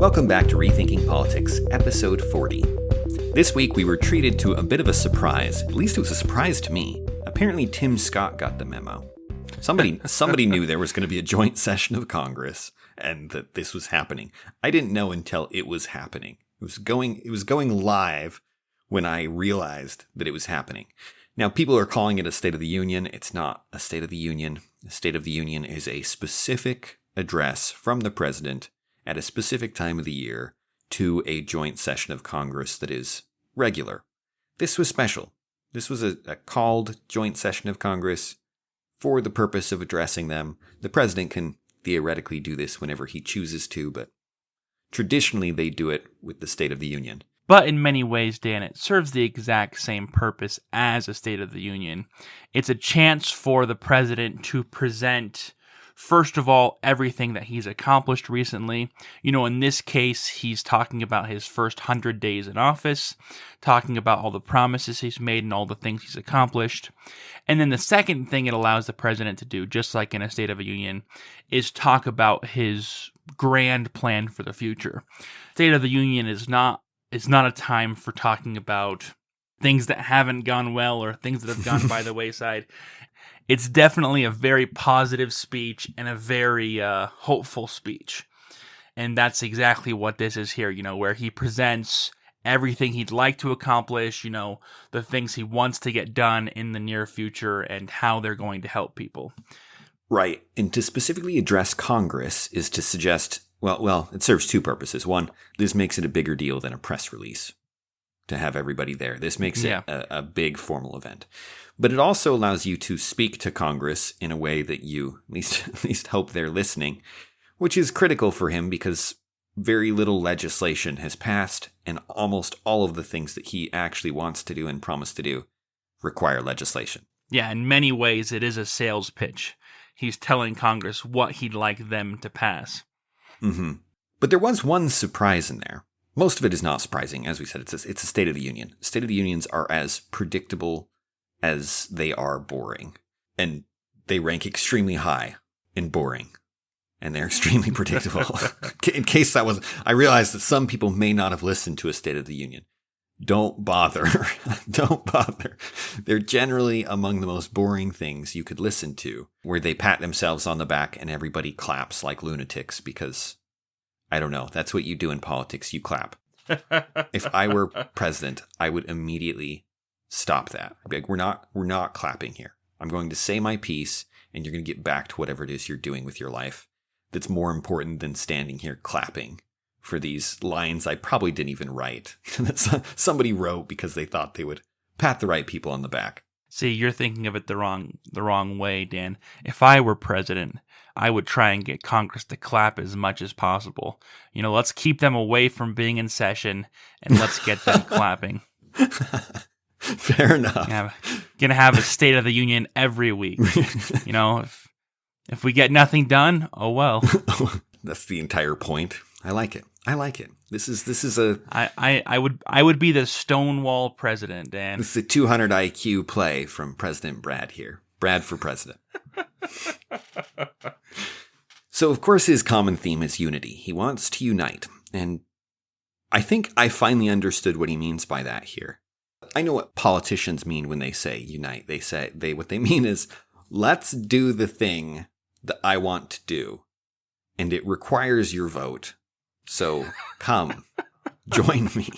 Welcome back to Rethinking Politics, episode 40. This week we were treated to a bit of a surprise. At least it was a surprise to me. Apparently Tim Scott got the memo. Somebody knew there was going to be a joint session of Congress and that this was happening. I didn't know until it was happening. It was going live when I realized that it was happening. Now, people are calling it a State of the Union. It's not a State of the Union. A State of the Union is a specific address from the president at a specific time of the year to a joint session of Congress that is regular. This was special. This was a called joint session of Congress for the purpose of addressing them. The president can theoretically do this whenever he chooses to, but traditionally they do it with the State of the Union. But in many ways, Dan, it serves the exact same purpose as a State of the Union. It's a chance for the president to present, first of all, everything that he's accomplished recently. In this case, he's talking about his first 100 days in office, talking about all the promises he's made and all the things he's accomplished. And then the second thing it allows the president to do, just like in a State of the Union, is talk about his grand plan for the future. State of the Union is not a time for talking about things that haven't gone well or things that have gone by the wayside. It's definitely a very positive speech and a very hopeful speech. And that's exactly what this is here, where he presents everything he'd like to accomplish, the things he wants to get done in the near future and how they're going to help people. Right. And to specifically address Congress is to suggest, well, it serves two purposes. One, this makes it a bigger deal than a press release to have everybody there. This makes it a big formal event. But it also allows you to speak to Congress in a way that you at least hope they're listening, which is critical for him because very little legislation has passed, and almost all of the things that he actually wants to do and promised to do require legislation. Yeah, in many ways, it is a sales pitch. He's telling Congress what he'd like them to pass. Mm-hmm. But there was one surprise in there. Most of it is not surprising. As we said, it's a State of the Union. State of the Unions are as predictable as they are boring. And they rank extremely high in boring. And they're extremely predictable. In case that was... I realized that some people may not have listened to a State of the Union. Don't bother. Don't bother. They're generally among the most boring things you could listen to, where they pat themselves on the back and everybody claps like lunatics because, I don't know, that's what you do in politics. You clap. If I were president, I would immediately stop that. I'd be like, we're not clapping here. I'm going to say my piece and you're going to get back to whatever it is you're doing with your life. That's more important than standing here clapping for these lines I probably didn't even write. That somebody wrote because they thought they would pat the right people on the back. See, you're thinking of it the wrong way, Dan. If I were president, I would try and get Congress to clap as much as possible. Let's keep them away from being in session and let's get them clapping. Fair enough. Gonna have a State of the Union every week. If we get nothing done, oh well. That's the entire point. I like it. This is a... I would be the Stonewall president, Dan. It's the 200 IQ play from President Brad here. Brad for president. So, of course, his common theme is unity. He wants to unite. And I think I finally understood what he means by that here. I know what politicians mean when they say unite. What they mean is, let's do the thing that I want to do. And it requires your vote. So come, join me.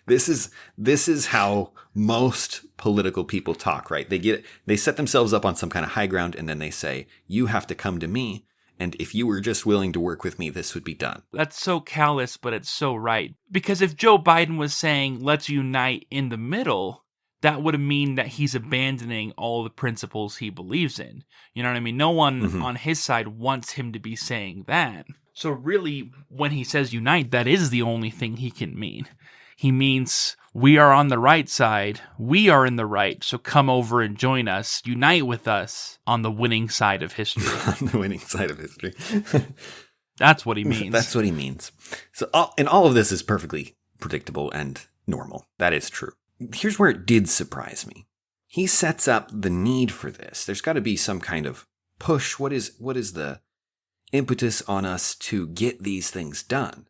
This is how most political people talk, right? They set themselves up on some kind of high ground and then they say, you have to come to me. And if you were just willing to work with me, this would be done. That's so callous, but it's so right. Because if Joe Biden was saying, let's unite in the middle, that would mean that he's abandoning all the principles he believes in. You know what I mean? No one on his side wants him to be saying that. So really, when he says unite, that is the only thing he can mean. He means we are on the right side, we are in the right, so come over and join us, unite with us on the winning side of history. On the winning side of history. That's what he means. That's what he means. So, all of this is perfectly predictable and normal. That is true. Here's where it did surprise me. He sets up the need for this. There's got to be some kind of push. What is the impetus on us to get these things done?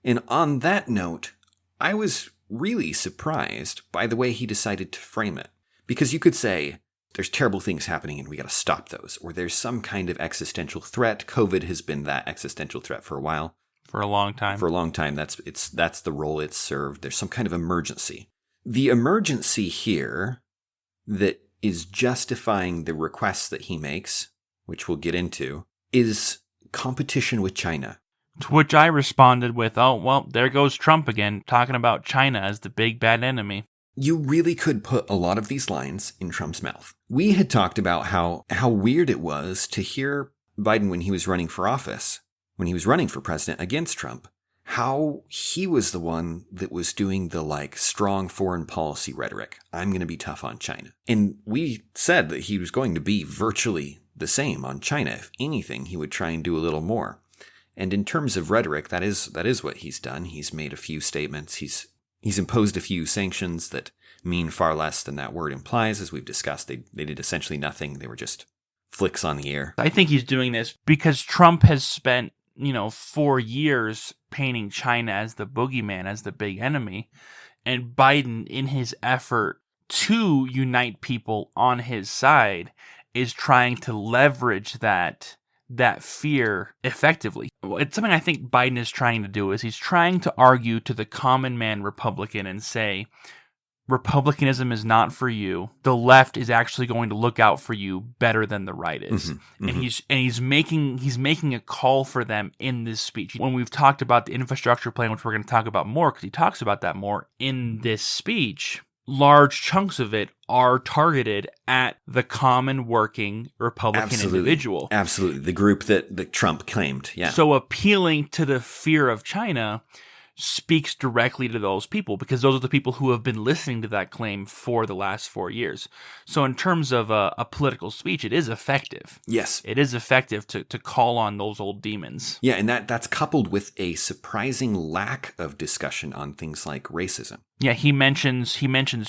And on that note, I was really surprised by the way he decided to frame it. Because you could say, there's terrible things happening and we got to stop those. Or there's some kind of existential threat. COVID has been that existential threat for a while. For a long time. For a long time, that's the role it's served. There's some kind of emergency. The emergency here that is justifying the requests that he makes, which we'll get into, is competition with China. To which I responded with, oh, well, there goes Trump again, talking about China as the big bad enemy. You really could put a lot of these lines in Trump's mouth. We had talked about how weird it was to hear Biden when he was running for office, when he was running for president against Trump, how he was the one that was doing the strong foreign policy rhetoric. I'm going to be tough on China. And we said that he was going to be virtually the same on China. If anything, he would try and do a little more. And in terms of rhetoric, that is what he's done. He's made a few statements. He's imposed a few sanctions that mean far less than that word implies. As we've discussed, they did essentially nothing. They were just flicks on the ear. I think he's doing this because Trump has spent 4 years painting China as the boogeyman, as the big enemy. And Biden, in his effort to unite people on his side, is trying to leverage that fear effectively. It's something I think Biden is trying to do, is he's trying to argue to the common man Republican and say, Republicanism is not for you. The left is actually going to look out for you better than the right is. Mm-hmm, mm-hmm. And he's making a call for them in this speech. When we've talked about the infrastructure plan, which we're going to talk about more because he talks about that more in this speech, large chunks of it are targeted at the common working Republican individual. Absolutely. The group that Trump claimed. Yeah. So appealing to the fear of China speaks directly to those people because those are the people who have been listening to that claim for the last 4 years. So in terms of a political speech, it is effective. Yes. It is effective to call on those old demons. Yeah, and that's coupled with a surprising lack of discussion on things like racism. Yeah, he mentions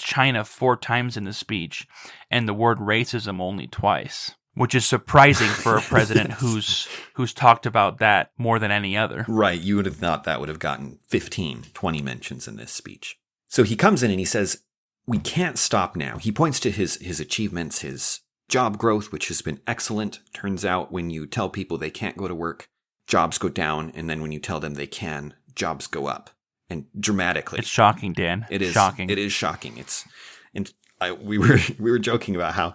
China 4 times in the speech and the word racism only twice, which is surprising for a president who's talked about that more than any other. Right. You would have thought that would have gotten 15, 20 mentions in this speech. So he comes in and he says, we can't stop now. He points to his achievements, his job growth, which has been excellent. Turns out when you tell people they can't go to work, jobs go down. And then when you tell them they can, jobs go up. And dramatically. It's shocking, Dan. It is shocking. It is shocking. We were joking about how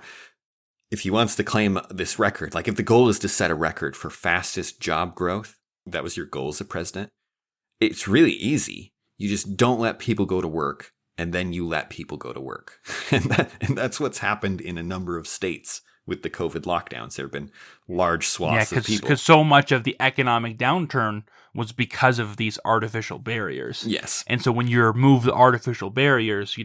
if he wants to claim this record, like if the goal is to set a record for fastest job growth, that was your goal as a president, it's really easy. You just don't let people go to work, and then you let people go to work. And that's what's happened in a number of states with the COVID lockdowns. There have been large swaths of people. Because so much of the economic downturn was because of these artificial barriers. Yes. And so when you remove the artificial barriers,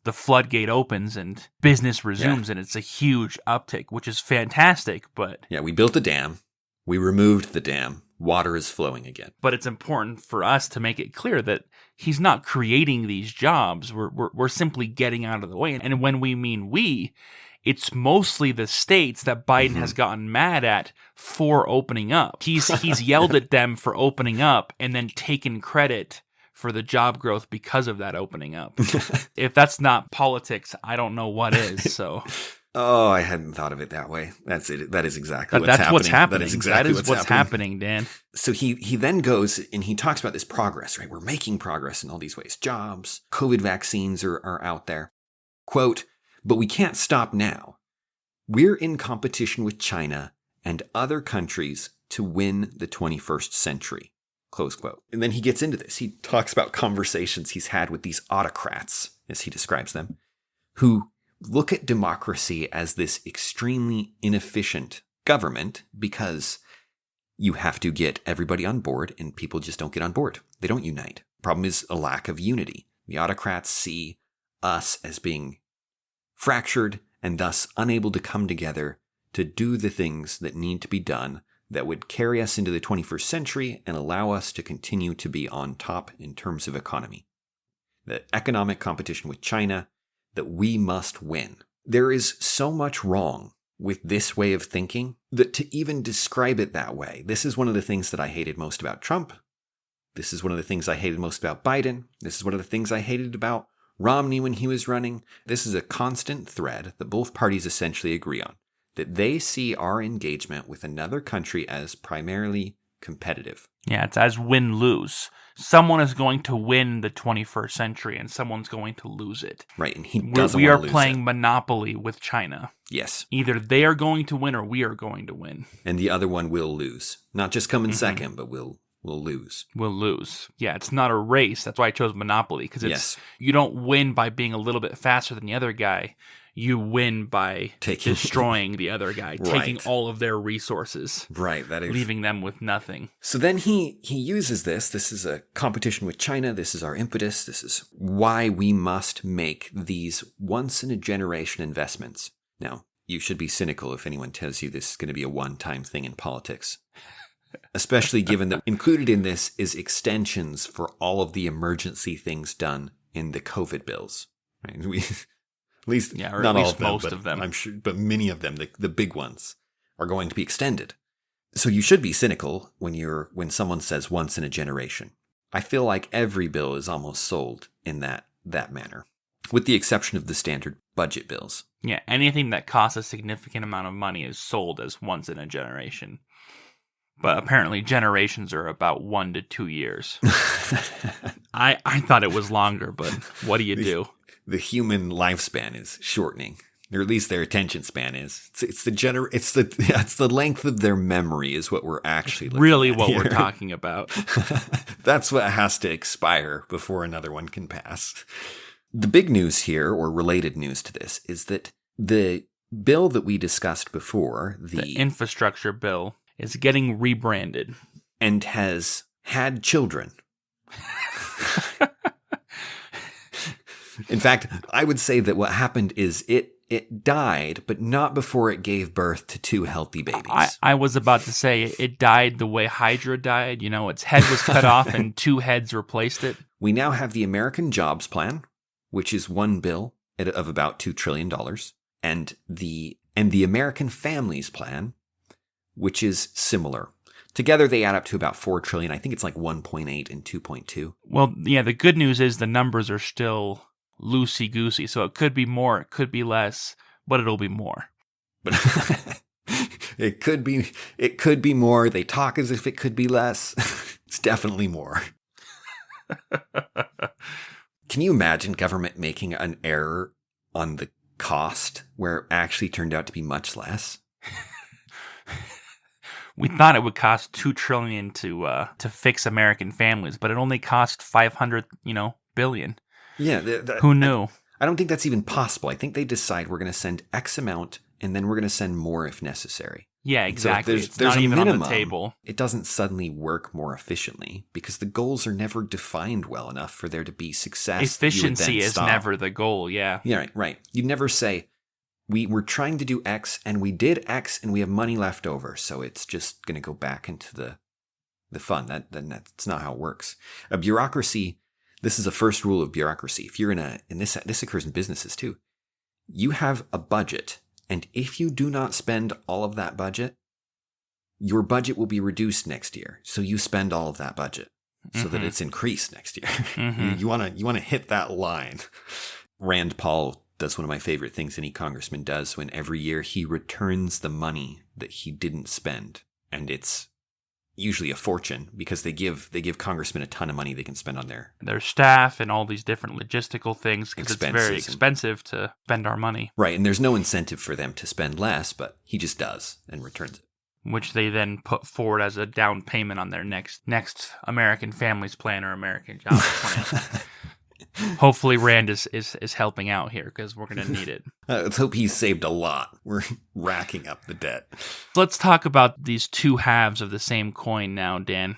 the floodgate opens and business resumes, and it's a huge uptick, which is fantastic. But yeah, we built a dam. We removed the dam. Water is flowing again. But it's important for us to make it clear that he's not creating these jobs. We're simply getting out of the way. And when we mean we, it's mostly the states that Biden has gotten mad at for opening up. He's yelled at them for opening up and then taken credit for the job growth because of that opening up. If that's not politics, I don't know what is. So, oh, I hadn't thought of it that way. That's it. That is exactly what's happening. What's happening. That is exactly what's happening, Dan. So he then goes and he talks about this progress, right? We're making progress in all these ways. Jobs, COVID vaccines are out there. Quote, but we can't stop now. We're in competition with China and other countries to win the 21st century. Close quote. And then he gets into this. He talks about conversations he's had with these autocrats, as he describes them, who look at democracy as this extremely inefficient government because you have to get everybody on board and people just don't get on board. They don't unite. Problem is a lack of unity. The autocrats see us as being fractured and thus unable to come together to do the things that need to be done that would carry us into the 21st century and allow us to continue to be on top in terms of economy. The economic competition with China that we must win. There is so much wrong with this way of thinking that to even describe it that way, this is one of the things that I hated most about Trump, This is one of the things I hated most about Biden. This is one of the things I hated about Romney when he was running. This is a constant thread that both parties essentially agree on, that they see our engagement with another country as primarily competitive. Yeah, it's as win-lose. Someone is going to win the 21st century and someone's going to lose it. Right, and he doesn't We want are to lose playing it. Monopoly with China. Yes. Either they are going to win or we are going to win. And the other one will lose. Not just come in second, but will lose. We'll lose. Yeah, it's not a race. That's why I chose Monopoly, because Yes. You don't win by being a little bit faster than the other guy. You win by destroying the other guy, taking Right. all of their resources, Right, that is. leaving them with nothing. So then he uses this. This is a competition with China. This is our impetus. This is why we must make these once-in-a-generation investments. Now, you should be cynical if anyone tells you this is going to be a one-time thing in politics. Especially given that included in this is extensions for all of the emergency things done in the COVID bills. Right? At least, or not at all least of them, most but of them. I'm sure, but many of them, the big ones, are going to be extended. So you should be cynical when someone says once in a generation. I feel like every bill is almost sold in that manner, with the exception of the standard budget bills. Yeah, anything that costs a significant amount of money is sold as once in a generation. But apparently generations are about 1 to 2 years. I thought it was longer, but what do you do? The human lifespan is shortening, or at least their attention span is. It's the length of their memory is what we're actually looking Really at what here. we're talking about. That's what has to expire before another one can pass. The big news here, or related news to this, is that the bill that we discussed before, The infrastructure bill, is getting rebranded. And has had children. In fact, I would say that what happened is it died, but not before it gave birth to 2 healthy babies. I was about to say it died the way Hydra died. You know, its head was cut off and 2 heads replaced it. We now have the American Jobs Plan, which is one bill of about $2 trillion, and the American Families Plan, which is similar. Together, they add up to about $4 trillion. I think it's like 1.8 and 2.2. Well, yeah, the good news is the numbers are still loosey-goosey, so it could be more, it could be less, but it'll be more. But it could be more. They talk as if it could be less. It's definitely more. Can you imagine government making an error on the cost where it actually turned out to be much less? We thought it would cost $2 trillion to fix American families, but it only cost $500 billion. Yeah. Who knew? I don't think that's even possible. I think they decide we're going to send X amount and then we're going to send more if necessary. Yeah, exactly. So it's not even on the table. It doesn't suddenly work more efficiently because the goals are never defined well enough for there to be success. Efficiency is never the goal, yeah. Yeah, right. You never say, we were trying to do X and we did X and we have money left over, so it's just going to go back into the fund. That's not how it works. A bureaucracy, this is a first rule of bureaucracy. If you're and this occurs in businesses too. You have a budget, and if you do not spend all of that budget, your budget will be reduced next year. So you spend all of that budget so that it's increased next year. Mm-hmm. You want to hit that line. Rand Paul does one of my favorite things any congressman does when every year he returns the money that he didn't spend. And it's usually a fortune because they give congressmen a ton of money they can spend on their staff and all these different logistical things because it's very Expenses expensive to spend our money. Right, and there's no incentive for them to spend less, but he just does and returns it. Which they then put forward as a down payment on their next American Families Plan or American Jobs Plan. Hopefully Rand is helping out here because we're going to need it. Let's hope he's saved a lot. We're racking up the debt. Let's talk about these two halves of the same coin now, Dan,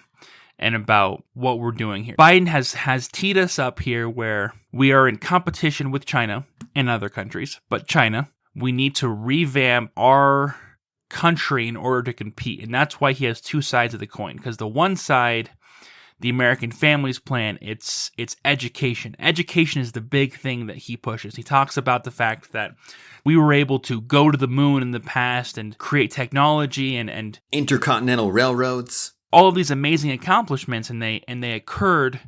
and about what we're doing here. Biden has teed us up here where we are in competition with China and other countries, but China, we need to revamp our country in order to compete. And that's why he has two sides of the coin, because the one side, the American Families Plan, it's education. Education is the big thing that he pushes. He talks about the fact that we were able to go to the moon in the past and create technology and intercontinental railroads. all of these amazing accomplishments, and they occurred,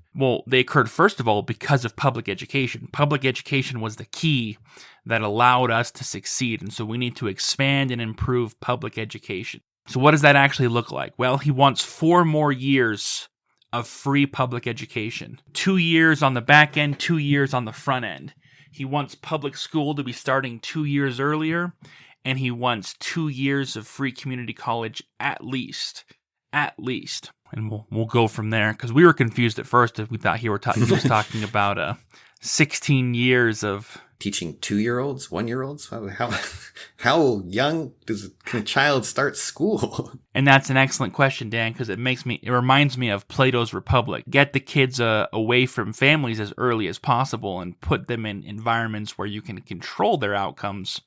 first of all because of public education. Public education was the key that allowed us to succeed, and so we need to expand and improve public education. So what does that actually look like? Well, he wants 4 more years of free public education. 2 years on the back end, 2 years on the front end. He wants public school to be starting 2 years earlier, and he wants 2 years of free community college at least. And we'll go from there, because we were confused at first if we thought he was talking about 16 years of teaching 2-year-olds, 1-year-olds. How young can a child start school? And that's an excellent question, Dan, because it reminds me of Plato's Republic. Get the kids away from families as early as possible and put them in environments where you can control their outcomes.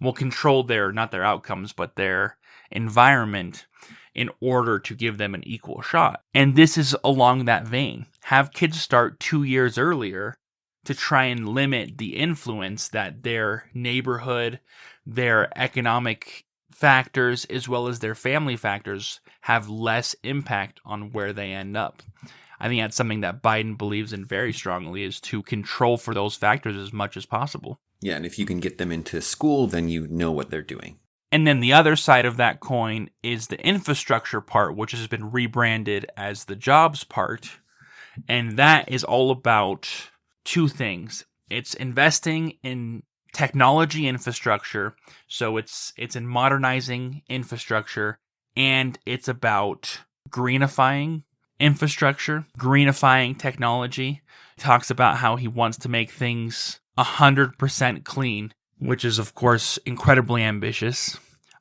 Well, control not their outcomes, but their environment, in order to give them an equal shot. And this is along that vein. Have kids start 2 years earlier to try and limit the influence that their neighborhood, their economic factors, as well as their family factors have less impact on where they end up. I think that's something that Biden believes in very strongly, is to control for those factors as much as possible. Yeah, and if you can get them into school, then you know what they're doing. And then the other side of that coin is the infrastructure part, which has been rebranded as the jobs part. And that is all about 2 things. It's investing in technology infrastructure, so it's in modernizing infrastructure, and it's about greenifying infrastructure, greenifying technology. He talks about how he wants to make things 100% clean, which is, of course, incredibly ambitious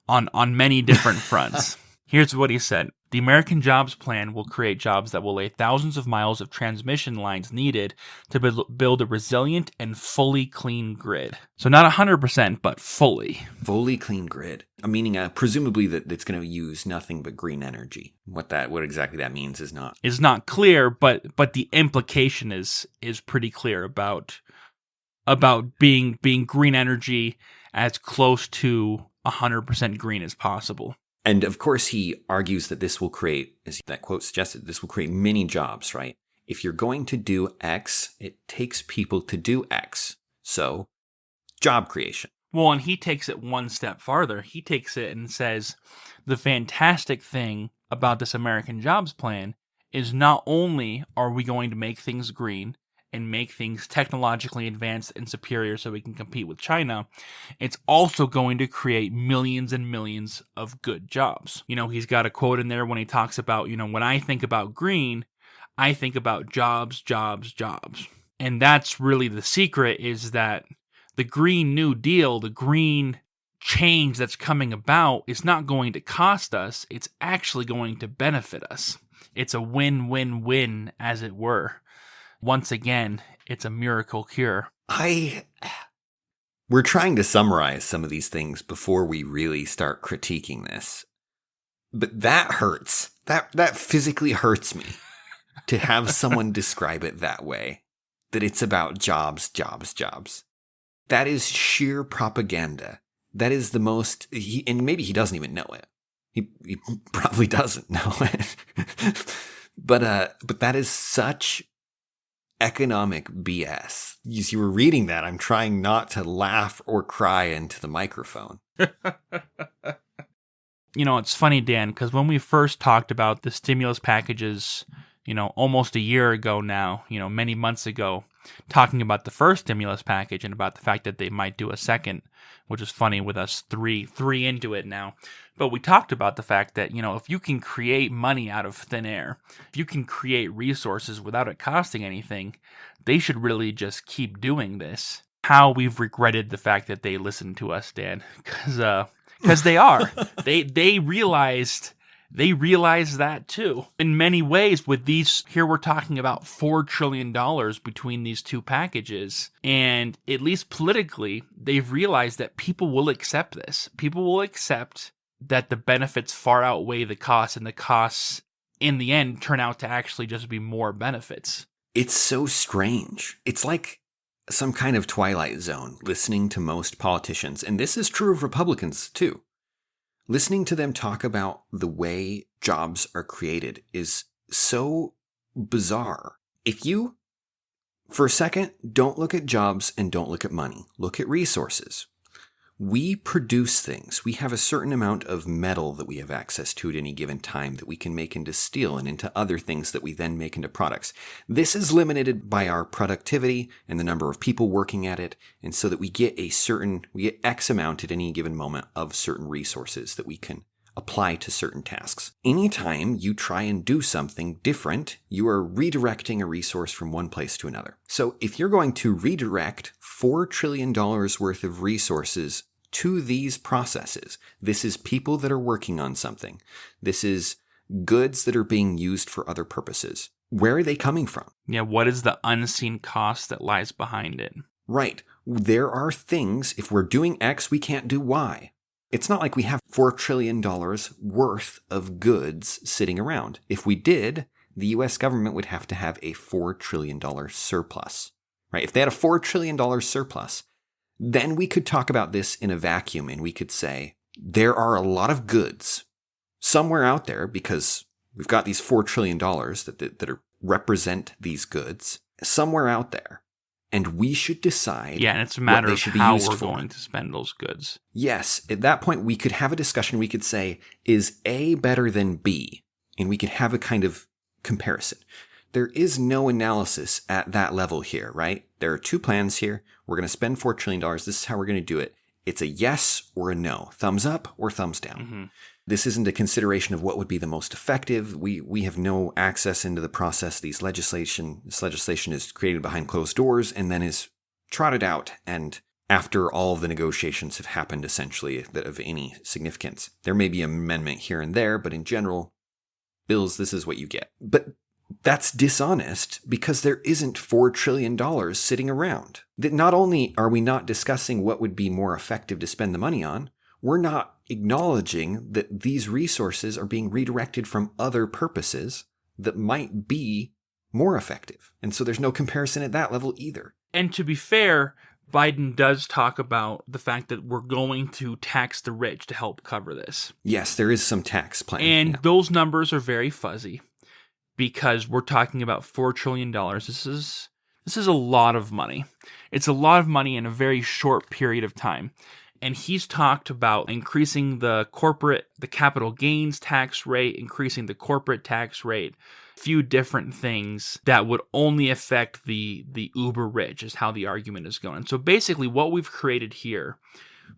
on many different fronts. Here's what he said. The American Jobs Plan will create jobs that will lay thousands of miles of transmission lines needed to build a resilient and fully clean grid. So not 100%, but fully. Fully clean grid. Meaning presumably that it's going to use nothing but green energy. What exactly that means is not clear, but the implication is pretty clear about being green energy as close to 100% green as possible. And of course, he argues that this will create, as that quote suggested, this will create many jobs, right? If you're going to do X, it takes people to do X. So, job creation. Well, and he takes it one step farther. He takes it and says, the fantastic thing about this American Jobs Plan is not only are we going to make things green and make things technologically advanced and superior so we can compete with China, it's also going to create millions and millions of good jobs. He's got a quote in there when he talks about, when I think about green, I think about jobs, jobs, jobs. And that's really the secret, is that the Green New Deal, the green change that's coming about, is not going to cost us. It's actually going to benefit us. It's a win-win-win, as it were. Once again, it's a miracle cure. We're trying to summarize some of these things before we really start critiquing this. But that hurts. That physically hurts me to have someone describe it that way. That it's about jobs, jobs, jobs. That is sheer propaganda. That is the most, and maybe he doesn't even know it. He probably doesn't know it. But that is such economic BS. As you were reading that, I'm trying not to laugh or cry into the microphone. It's funny, Dan, because when we first talked about the stimulus packages, almost a year ago now, many months ago, talking about the first stimulus package and about the fact that they might do a second, which is funny with us three into it now. But we talked about the fact that, if you can create money out of thin air, if you can create resources without it costing anything, they should really just keep doing this. How we've regretted the fact that they listened to us, Dan, because they are. They realized that too. In many ways, with these, here we're talking about $4 trillion between these two packages. And at least politically, they've realized that people will accept this. People will accept that the benefits far outweigh the costs, and the costs in the end turn out to actually just be more benefits. It's so strange. It's like some kind of Twilight Zone, listening to most politicians. And this is true of Republicans too. Listening to them talk about the way jobs are created is so bizarre. If you, for a second, don't look at jobs and don't look at money, look at resources. We produce things. We have a certain amount of metal that we have access to at any given time that we can make into steel and into other things that we then make into products. This is limited by our productivity and the number of people working at it, and so that we get X amount at any given moment of certain resources that we can apply to certain tasks. Anytime you try and do something different, you are redirecting a resource from one place to another. So if you're going to redirect $4 trillion worth of resources to these processes, this is people that are working on something. This is goods that are being used for other purposes. Where are they coming from? Yeah, what is the unseen cost that lies behind it? Right. There are things, if we're doing X, we can't do Y. It's not like we have $4 trillion worth of goods sitting around. If we did, the US government would have to have a $4 trillion surplus. Right? If they had a $4 trillion surplus, then we could talk about this in a vacuum and we could say, there are a lot of goods somewhere out there because we've got these $4 trillion that represent these goods somewhere out there. And we should decide. Yeah, and it's a matter of how we're going to spend those goods. Yes. At that point, we could have a discussion. We could say, is A better than B? And we could have a kind of comparison. There is no analysis at that level here, right? There are two plans here. We're going to spend $4 trillion. This is how we're going to do it. It's a yes or a no. Thumbs up or thumbs down. Mm-hmm. This isn't a consideration of what would be the most effective. We have no access into the process. This legislation is created behind closed doors and then is trotted out. And after all of the negotiations have happened, essentially, of any significance, there may be an amendment here and there, but in general, bills, this is what you get. But that's dishonest because there isn't $4 trillion sitting around. That not only are we not discussing what would be more effective to spend the money on, we're not acknowledging that these resources are being redirected from other purposes that might be more effective. And so there's no comparison at that level either. And to be fair, Biden does talk about the fact that we're going to tax the rich to help cover this. Yes, there is some tax plan. And those numbers are very fuzzy because we're talking about $4 trillion. This is a lot of money. It's a lot of money in a very short period of time. And he's talked about increasing the capital gains tax rate, increasing the corporate tax rate, a few different things that would only affect the uber rich is how the argument is going. So basically what we've created here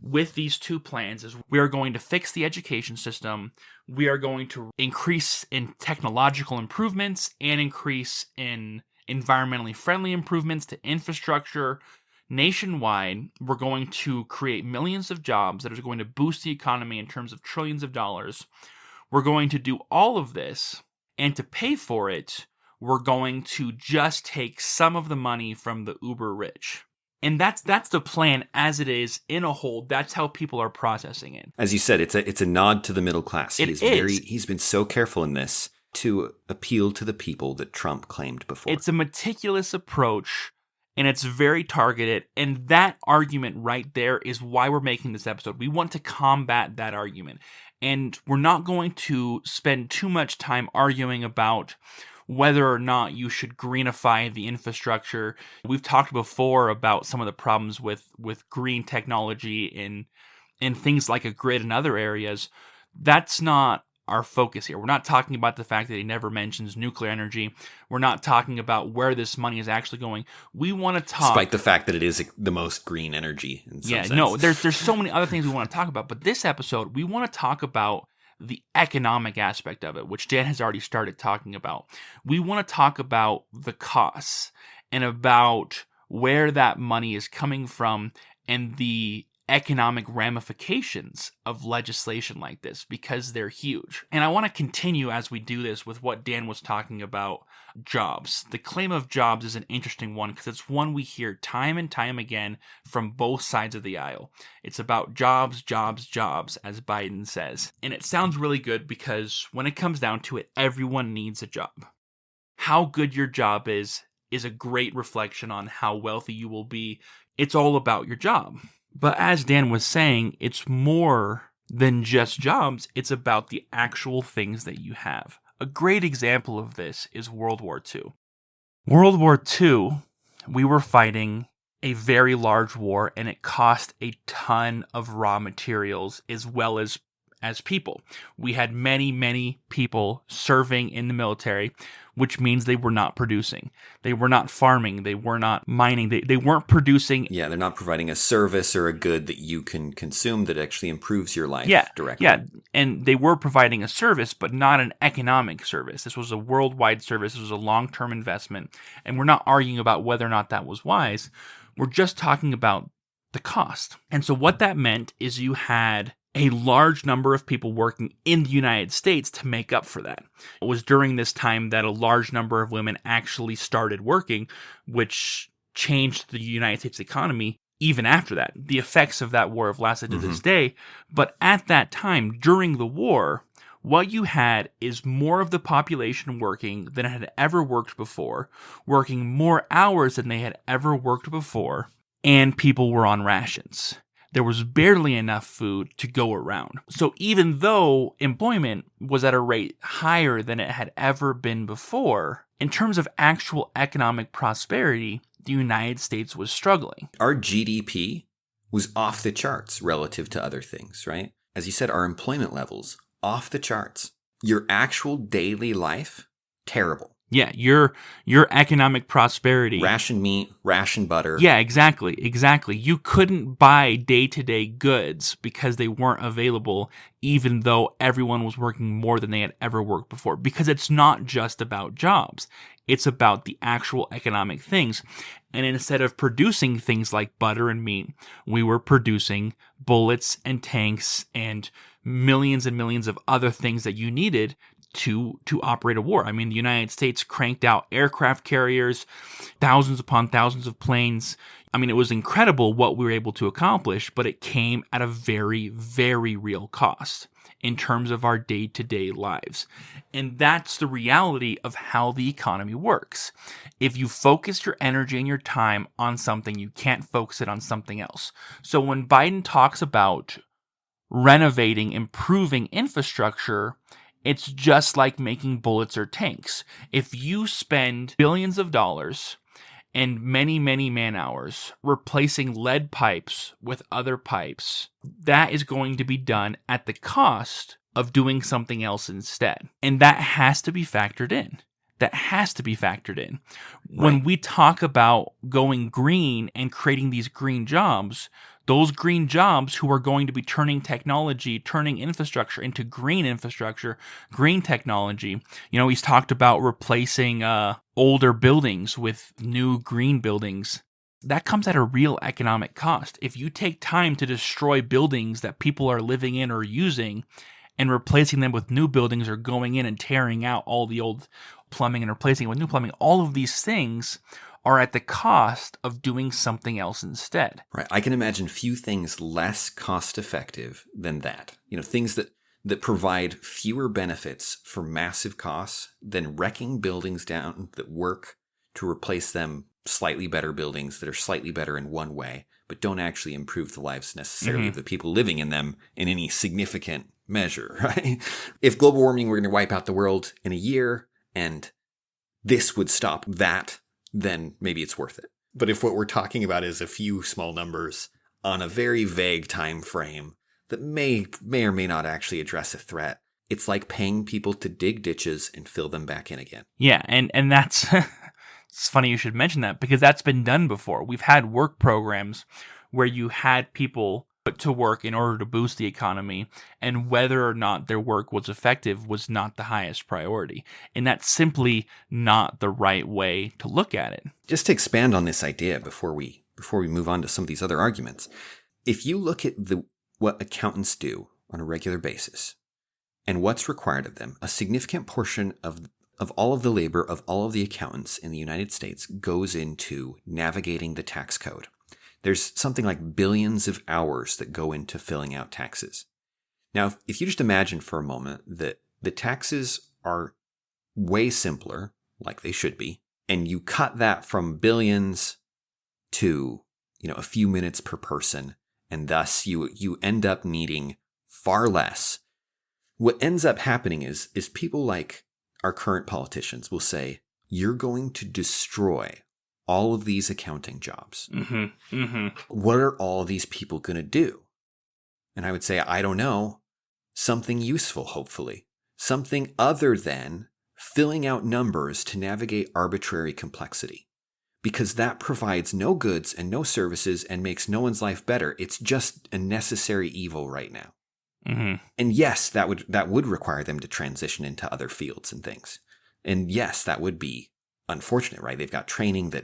with these two plans is we are going to fix the education system, we are going to increase in technological improvements and increase in environmentally friendly improvements to infrastructure. Nationwide, we're going to create millions of jobs that are going to boost the economy in terms of trillions of dollars. We're going to do all of this, and to pay for it, we're going to just take some of the money from the uber rich. And that's the plan as it is in a whole. That's how people are processing it. As you said, it's a nod to the middle class. He's been so careful in this to appeal to the people that Trump claimed before. It's a meticulous approach. And it's very targeted, and that argument right there is why we're making this episode. We want to combat that argument, and we're not going to spend too much time arguing about whether or not you should greenify the infrastructure. We've talked before about some of the problems with green technology in things like a grid and other areas. That's not our focus here. We're not talking about the fact that he never mentions nuclear energy. We're not talking about where this money is actually going. We want to talk... Despite the fact that it is the most green energy in some sense. No, there's so many other things we want to talk about. But this episode, we want to talk about the economic aspect of it, which Dan has already started talking about. We want to talk about the costs and about where that money is coming from and the economic ramifications of legislation like this, because they're huge. And I want to continue as we do this with what Dan was talking about, jobs. The claim of jobs is an interesting one because it's one we hear time and time again from both sides of the aisle. It's about jobs, jobs, jobs, as Biden says. And it sounds really good because when it comes down to it, everyone needs a job. How good your job is a great reflection on how wealthy you will be. It's all about your job. But as Dan was saying, it's more than just jobs. It's about the actual things that you have. A great example of this is World War II. World War II, we were fighting a very large war, and it cost a ton of raw materials as well as people. We had many, many people serving in the military, which means they were not producing. They were not farming. They were not mining. They weren't producing. Yeah, they're not providing a service or a good that you can consume that actually improves your life directly. Yeah, and they were providing a service, but not an economic service. This was a worldwide service. This was a long-term investment, and we're not arguing about whether or not that was wise. We're just talking about the cost. And so what that meant is you had a large number of people working in the United States to make up for that. It was during this time that a large number of women actually started working, which changed the United States economy even after that. The effects of that war have lasted to this day, but at that time, during the war, what you had is more of the population working than had ever worked before, working more hours than they had ever worked before, and people were on rations. There was barely enough food to go around. So even though employment was at a rate higher than it had ever been before, in terms of actual economic prosperity, the United States was struggling. Our GDP was off the charts relative to other things, right? As you said, our employment levels, off the charts. Your actual daily life, terrible. Yeah, your economic prosperity. Ration meat, ration butter. Yeah, exactly. You couldn't buy day-to-day goods because they weren't available, even though everyone was working more than they had ever worked before. Because it's not just about jobs. It's about the actual economic things. And instead of producing things like butter and meat, we were producing bullets and tanks and millions of other things that you needed to operate a war. I mean, the United States cranked out aircraft carriers, thousands upon thousands of planes. I mean, it was incredible what we were able to accomplish, but it came at a very, very real cost in terms of our day-to-day lives. And that's the reality of how the economy works. If you focus your energy and your time on something, you can't focus it on something else. So when Biden talks about renovating, improving infrastructure, it's just like making bullets or tanks. If you spend billions of dollars and many, many man-hours replacing lead pipes with other pipes, that is going to be done at the cost of doing something else instead. And that has to be factored in. Right. When we talk about going green and creating these green jobs, those green jobs who are going to be turning infrastructure into green infrastructure, green technology. You know, he's talked about replacing older buildings with new green buildings. That comes at a real economic cost. If you take time to destroy buildings that people are living in or using and replacing them with new buildings, or going in and tearing out all the old plumbing and replacing it with new plumbing, all of these things are at the cost of doing something else instead. Right. I can imagine few things less cost effective than that. You know, things that provide fewer benefits for massive costs than wrecking buildings down that work to replace them slightly better buildings that are slightly better in one way, but don't actually improve the lives necessarily of the people living in them in any significant measure, right? If global warming were going to wipe out the world in a year and this would stop that, then maybe it's worth it. But if what we're talking about is a few small numbers on a very vague time frame that may or may not actually address a threat, it's like paying people to dig ditches and fill them back in again. Yeah, and that's it's funny you should mention that, because that's been done before. We've had work programs where you had people put to work in order to boost the economy, and whether or not their work was effective was not the highest priority. And that's simply not the right way to look at it. Just to expand on this idea before we move on to some of these other arguments, if you look at what accountants do on a regular basis and what's required of them, a significant portion of all of the labor of all of the accountants in the United States goes into navigating the tax code. There's something like billions of hours that go into filling out taxes. Now, if you just imagine for a moment that the taxes are way simpler, like they should be, and you cut that from billions to, a few minutes per person, and thus you end up needing far less. What ends up happening is people like our current politicians will say, you're going to destroy all of these accounting jobs. Mm-hmm. Mm-hmm. What are all these people going to do? And I would say, I don't know. Something useful, hopefully. Something other than filling out numbers to navigate arbitrary complexity. Because that provides no goods and no services and makes no one's life better. It's just a necessary evil right now. Mm-hmm. And yes, that would require them to transition into other fields and things. And yes, that would be unfortunate, right? They've got training that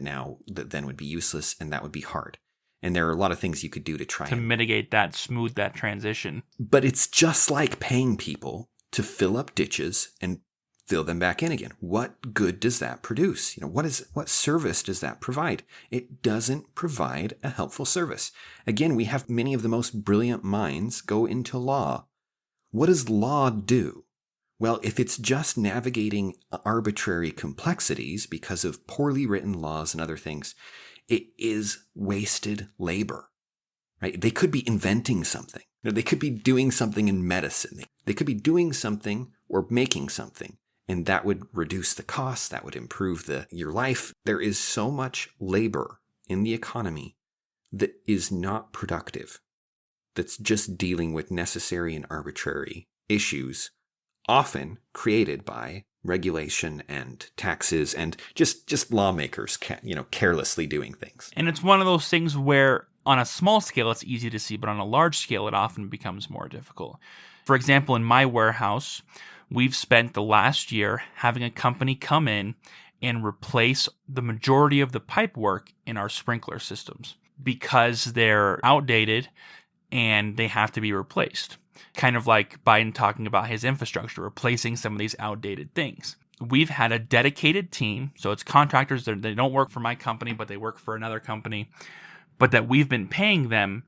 then would be useless, and that would be hard. And there are a lot of things you could do to try to mitigate that, smooth that transition. But it's just like paying people to fill up ditches and fill them back in again. What good does that produce? What service does that provide? It doesn't provide a helpful service. Again, we have many of the most brilliant minds go into law. What does law do? Well, if it's just navigating arbitrary complexities because of poorly written laws and other things, it is wasted labor, right? They could be inventing something. They could be doing something in medicine. They could be doing something or making something, and that would reduce the cost. That would improve your life. There is so much labor in the economy that is not productive, that's just dealing with necessary and arbitrary issues, often created by regulation and taxes and just lawmakers, carelessly doing things. And it's one of those things where on a small scale, it's easy to see, but on a large scale, it often becomes more difficult. For example, in my warehouse, we've spent the last year having a company come in and replace the majority of the pipe work in our sprinkler systems because they're outdated and they have to be replaced. Kind of like Biden talking about his infrastructure, replacing some of these outdated things. We've had a dedicated team, so it's contractors. They don't work for my company, but they work for another company. But that we've been paying them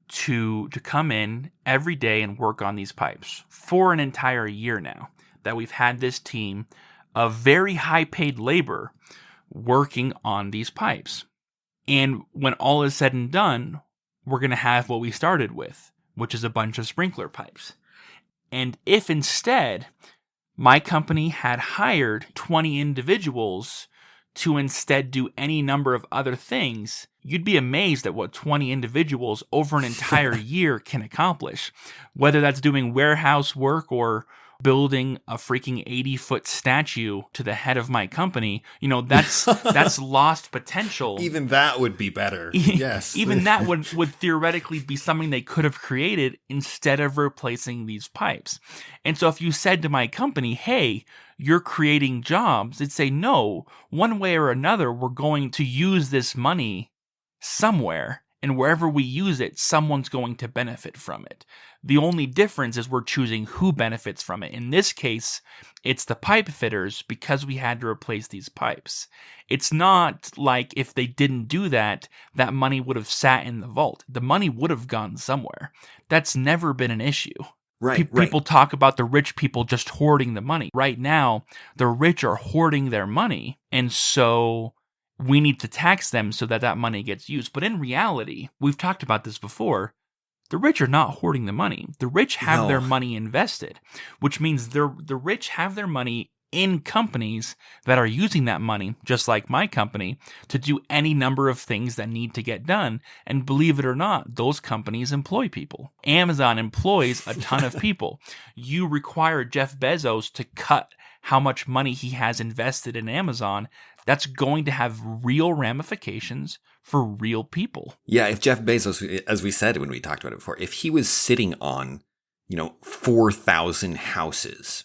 to come in every day and work on these pipes for an entire year now. That we've had this team of very high-paid labor working on these pipes. And when all is said and done, we're going to have what we started with, which is a bunch of sprinkler pipes. And if instead my company had hired 20 individuals to instead do any number of other things, you'd be amazed at what 20 individuals over an entire year can accomplish. Whether that's doing warehouse work or building a freaking 80-foot statue to the head of my company, that's lost potential. Even that would be better. Yes. Even that would theoretically be something they could have created instead of replacing these pipes. And so if you said to my company, hey, you're creating jobs, it'd say, no, one way or another, we're going to use this money somewhere. And wherever we use it, someone's going to benefit from it. The only difference is we're choosing who benefits from it. In this case, it's the pipe fitters because we had to replace these pipes. It's not like if they didn't do that, that money would have sat in the vault. The money would have gone somewhere. That's never been an issue. Right, People talk about the rich people just hoarding the money. Right now, the rich are hoarding their money. And so we need to tax them so that money gets used. But in reality, we've talked about this before, the rich are not hoarding the money. The rich have their money invested, which means the rich have their money in companies that are using that money, just like my company, to do any number of things that need to get done. And believe it or not, those companies employ people. Amazon employs a ton of people. You require Jeff Bezos to cut how much money he has invested in Amazon. That's going to have real ramifications for real people. Yeah, if Jeff Bezos, as we said when we talked about it before, if he was sitting on, 4,000 houses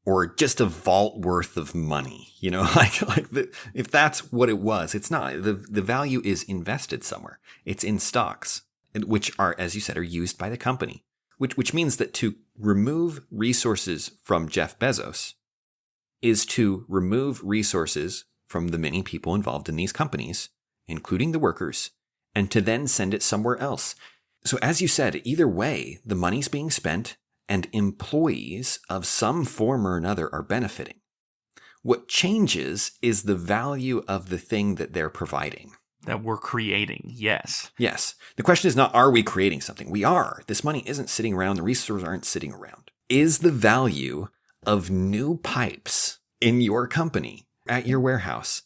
or just a vault worth of money, if that's what it was, it's not. The value is invested somewhere. It's in stocks, which are, as you said, are used by the company, which means that to remove resources from Jeff Bezos is to remove resources from the many people involved in these companies, including the workers, and to then send it somewhere else. So as you said, either way, the money's being spent and employees of some form or another are benefiting. What changes is the value of the thing that they're providing. That we're creating, yes. Yes. The question is not, are we creating something? We are. This money isn't sitting around. The resources aren't sitting around. Is the value of new pipes in your company, at your warehouse,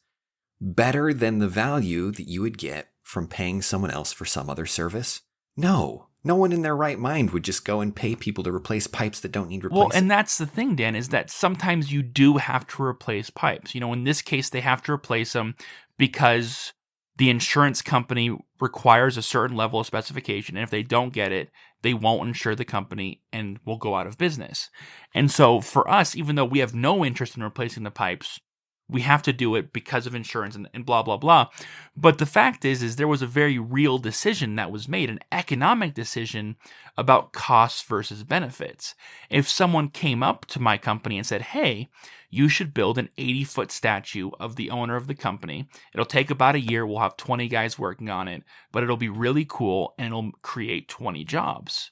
better than the value that you would get from paying someone else for some other service? No. No one in their right mind would just go and pay people to replace pipes that don't need replacing. Well, and that's the thing, Dan, is that sometimes you do have to replace pipes. In this case, they have to replace them because the insurance company requires a certain level of specification. And if they don't get it, they won't insure the company and will go out of business. And so for us, even though we have no interest in replacing the pipes, we have to do it because of insurance and blah, blah, blah. But the fact is there was a very real decision that was made, an economic decision about costs versus benefits. If someone came up to my company and said, hey, you should build an 80-foot statue of the owner of the company. It'll take about a year. We'll have 20 guys working on it, but it'll be really cool and it'll create 20 jobs.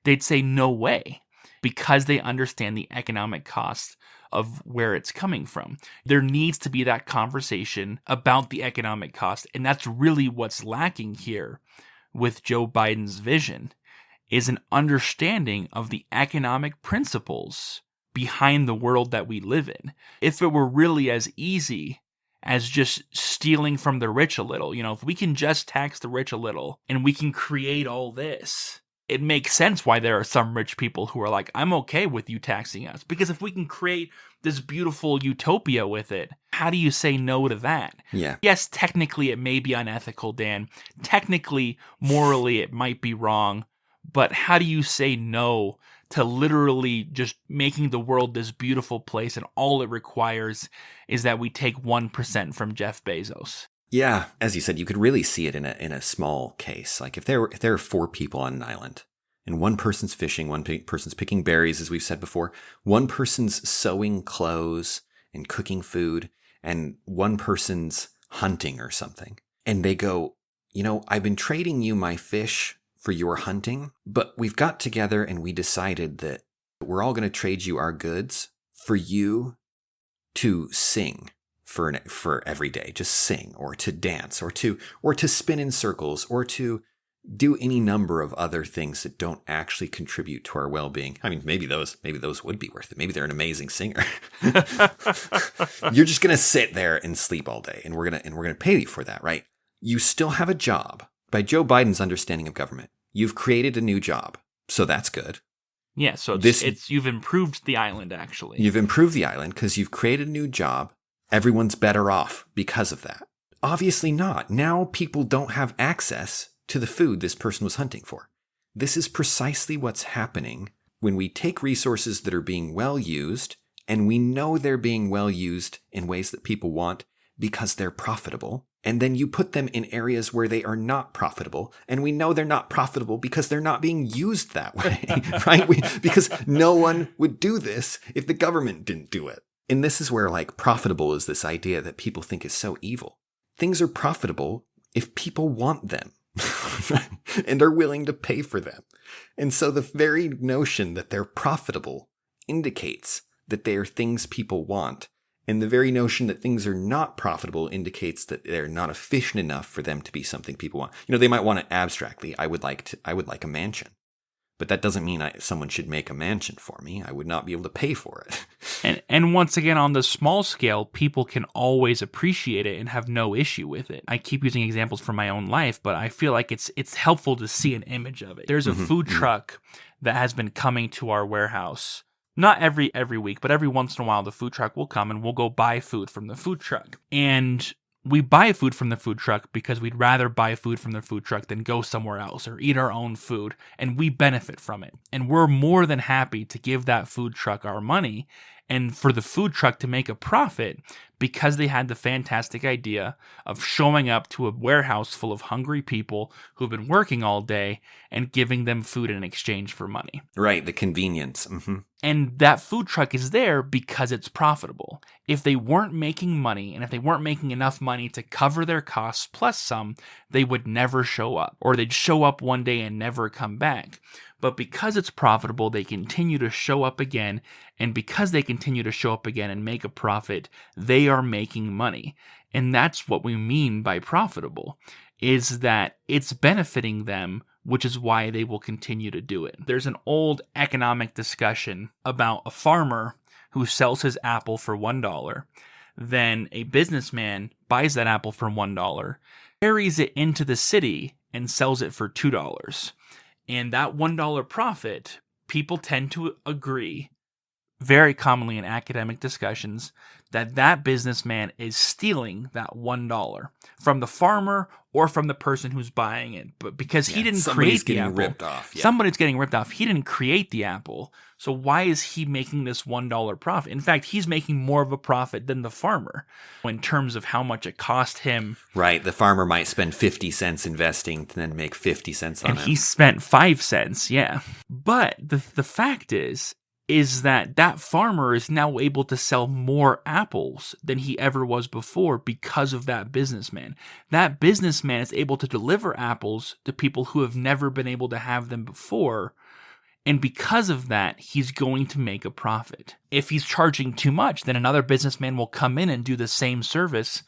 They'd say no way, because they understand the economic cost of where it's coming from. There needs to be that conversation about the economic cost, and that's really what's lacking here with Joe Biden's vision, is an understanding of the economic principles behind the world that we live in. If it were really as easy as just stealing from the rich a little, if we can just tax the rich a little and we can create all this, it makes sense why there are some rich people who are like, I'm okay with you taxing us. Because if we can create this beautiful utopia with it, how do you say no to that? Yeah. Yes, technically it may be unethical, Dan. Technically, morally, it might be wrong. But how do you say no to literally just making the world this beautiful place, and all it requires is that we take 1% from Jeff Bezos? Yeah, as you said, you could really see it in a small case. Like if there are 4 people on an island, and one person's fishing, one person's picking berries, as we've said before, one person's sewing clothes and cooking food, and one person's hunting or something. And they go, I've been trading you my fish for your hunting, but we've got together and we decided that we're all going to trade you our goods for you to sing for every day, just sing, or to dance, or to spin in circles, or to do any number of other things that don't actually contribute to our well-being. I mean, maybe those would be worth it. Maybe they're an amazing singer. You're just going to sit there and sleep all day, and we're going to pay you for that, right? You still have a job. By Joe Biden's understanding of government, you've created a new job. So that's good. Yeah, so you've improved the island, actually. You've improved the island because you've created a new job. Everyone's better off because of that. Obviously not. Now people don't have access to the food this person was hunting for. This is precisely what's happening when we take resources that are being well used, and we know they're being well used in ways that people want because they're profitable, and then you put them in areas where they are not profitable, and we know they're not profitable because they're not being used that way, right? Because no one would do this if the government didn't do it. And this is where profitable is this idea that people think is so evil. Things are profitable if people want them and are willing to pay for them. And so the very notion that they're profitable indicates that they are things people want. And the very notion that things are not profitable indicates that they're not efficient enough for them to be something people want. They might want it abstractly. I would like a mansion. But that doesn't mean someone should make a mansion for me. I would not be able to pay for it. And once again, on the small scale, people can always appreciate it and have no issue with it. I keep using examples from my own life, but I feel like it's helpful to see an image of it. There's a food truck that has been coming to our warehouse. Not every week, but every once in a while, the food truck will come and we'll go buy food from the food truck. And we buy food from the food truck because we'd rather buy food from the food truck than go somewhere else or eat our own food, and we benefit from it. And we're more than happy to give that food truck our money and for the food truck to make a profit because they had the fantastic idea of showing up to a warehouse full of hungry people who've been working all day and giving them food in exchange for money. Right, the convenience. Mm-hmm. And that food truck is there because it's profitable. If they weren't making money, and if they weren't making enough money to cover their costs plus some, they would never show up. Or they'd show up one day and never come back. But because it's profitable, they continue to show up again. And because they continue to show up again and make a profit, they are making money. And that's what we mean by profitable, is that it's benefiting them, which is why they will continue to do it. There's an old economic discussion about a farmer who sells his apple for $1. Then a businessman buys that apple for $1, carries it into the city, and sells it for $2. And that $1 profit, people tend to agree, very commonly in academic discussions, that that businessman is stealing that $1 from the farmer or from the person who's buying it. But because he didn't create the apple, ripped off. Yeah. Somebody's getting ripped off. He didn't create the apple. So why is he making this $1 profit? In fact, he's making more of a profit than the farmer in terms of how much it cost him. Right. The farmer might spend 50 cents investing and then make 50 cents on it. And he spent 5 cents, yeah. But the fact is that farmer is now able to sell more apples than he ever was before because of that businessman. That businessman is able to deliver apples to people who have never been able to have them before. And because of that, he's going to make a profit. If he's charging too much, then another businessman will come in and do the same service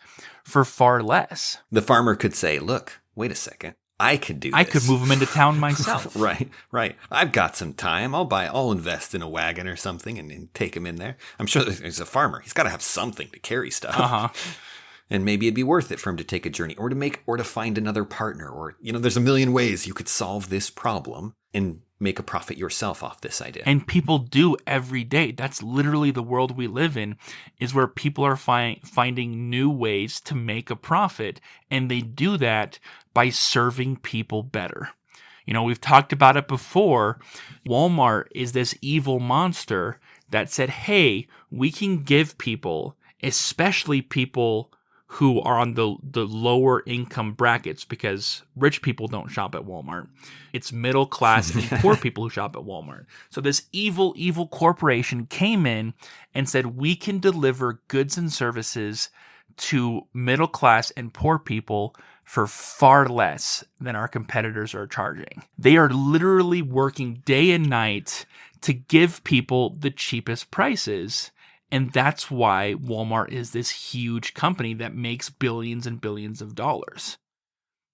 for far less. The farmer could say, look, wait a second. I could do this. I could move him into town myself. Right. I've got some time. I'll invest in a wagon or something and take him in there. I'm sure there's a farmer. He's got to have something to carry stuff. Uh-huh. And maybe it'd be worth it for him to take a journey or to find another partner. Or, there's a million ways you could solve this problem and make a profit yourself off this idea. And people do every day. That's literally the world we live in, is where people are finding new ways to make a profit. And they do that by serving people better. We've talked about it before. Walmart is this evil monster that said, hey, we can give people, especially people who are on the lower income brackets, because rich people don't shop at Walmart. It's middle class and poor people who shop at Walmart. So this evil corporation came in and said, we can deliver goods and services to middle class and poor people for far less than our competitors are charging. They are literally working day and night to give people the cheapest prices. And that's why Walmart is this huge company that makes billions and billions of dollars,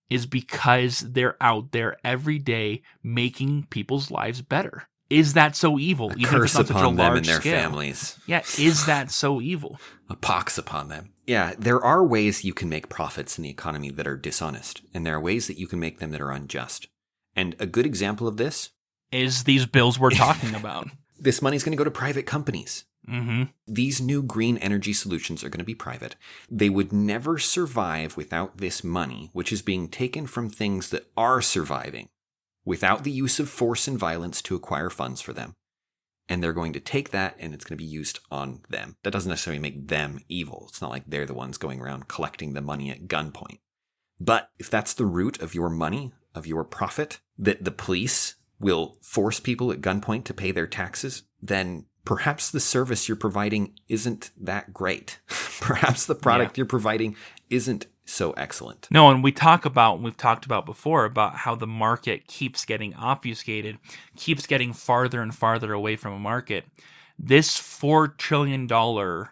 is because they're out there every day making people's lives better. Is that so evil? A curse upon them and their families. Yeah, is that so evil? A pox upon them. Yeah, there are ways you can make profits in the economy that are dishonest, and there are ways that you can make them that are unjust. And a good example of this is these bills we're talking about. This money's going to go to private companies. Mm-hmm. These new green energy solutions are going to be private. They would never survive without this money, which is being taken from things that are surviving, without the use of force and violence to acquire funds for them. And they're going to take that and it's going to be used on them. That doesn't necessarily make them evil. It's not like they're the ones going around collecting the money at gunpoint. But if that's the root of your money, of your profit, that the police will force people at gunpoint to pay their taxes, then perhaps the service you're providing isn't that great. Perhaps the product you're providing isn't so excellent. No, and we've talked about before about how the market keeps getting obfuscated, keeps getting farther and farther away from a market. This $4 trillion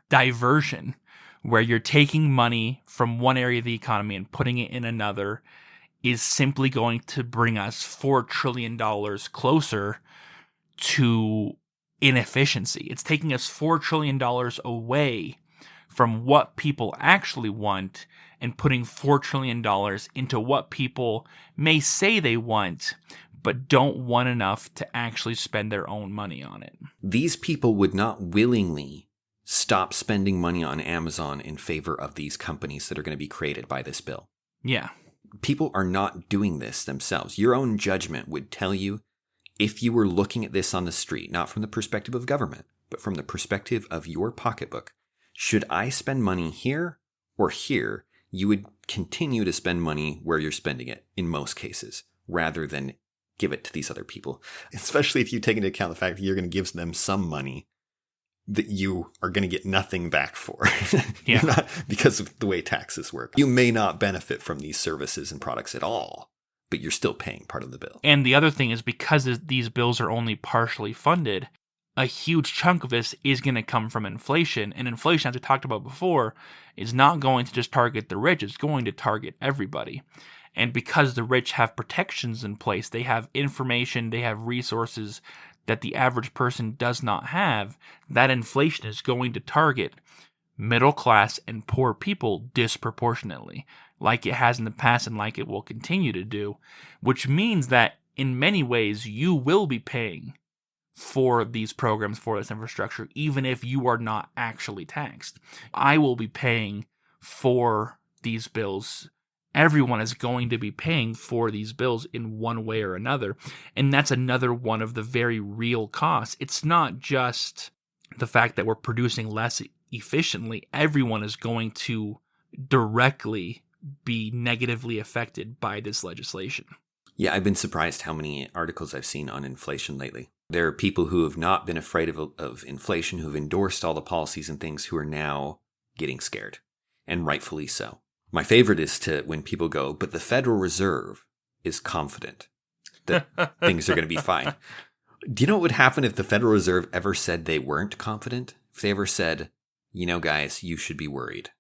diversion, where you're taking money from one area of the economy and putting it in another, is simply going to bring us $4 trillion closer to inefficiency. It's taking us $4 trillion away from what people actually want and putting $4 trillion into what people may say they want, but don't want enough to actually spend their own money on it. These people would not willingly stop spending money on Amazon in favor of these companies that are going to be created by this bill. Yeah. People are not doing this themselves. Your own judgment would tell you, if you were looking at this on the street, not from the perspective of government, but from the perspective of your pocketbook, should I spend money here or here? You would continue to spend money where you're spending it in most cases, rather than give it to these other people. Especially if you take into account the fact that you're going to give them some money that you are going to get nothing back for. Yeah. Because of the way taxes work. You may not benefit from these services and products at all, but you're still paying part of the bill. And the other thing is, because these bills are only partially funded, a huge chunk of this is going to come from inflation. And inflation, as we talked about before, is not going to just target the rich. It's going to target everybody. And because the rich have protections in place, they have information, they have resources that the average person does not have, that inflation is going to target middle class and poor people disproportionately, like it has in the past and like it will continue to do, which means that in many ways you will be paying for these programs, for this infrastructure, even if you are not actually taxed. I will be paying for these bills. Everyone is going to be paying for these bills in one way or another. And that's another one of the very real costs. It's not just the fact that we're producing less efficiently. Everyone is going to directly be negatively affected by this legislation. Yeah, I've been surprised how many articles I've seen on inflation lately. There are people who have not been afraid of inflation, who've endorsed all the policies and things, who are now getting scared, and rightfully so. My favorite is when people go, but the Federal Reserve is confident that things are going to be fine. Do you know what would happen if the Federal Reserve ever said they weren't confident? If they ever said, guys, you should be worried.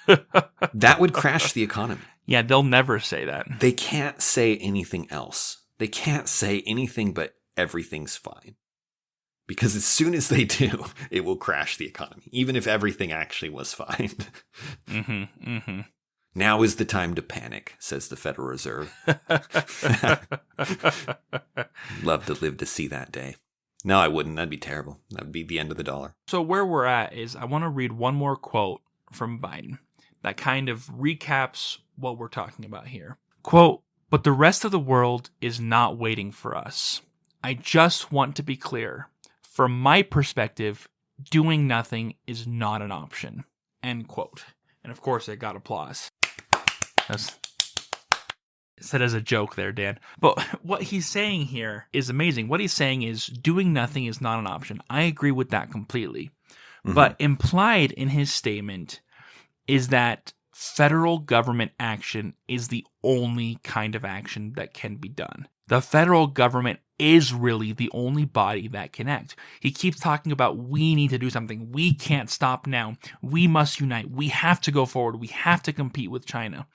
That would crash the economy. Yeah, they'll never say that. They can't say anything else. They can't say anything but everything's fine. Because as soon as they do, it will crash the economy, even if everything actually was fine. Now is the time to panic, says the Federal Reserve. Love to live to see that day. No, I wouldn't. That'd be terrible. That would be the end of the dollar. So where we're at is, I want to read one more quote from Biden that kind of recaps what we're talking about here. Quote, "But the rest of the world is not waiting for us. I just want to be clear. From my perspective, doing nothing is not an option." End quote. And of course, it got applause. That's said as a joke there, Dan. But what he's saying here is amazing. What he's saying is doing nothing is not an option. I agree with that completely. Mm-hmm. But implied in his statement is that federal government action is the only kind of action that can be done. The federal government is really the only body that can act. He keeps talking about, we need to do something. We can't stop now. We must unite. We have to go forward. We have to compete with China.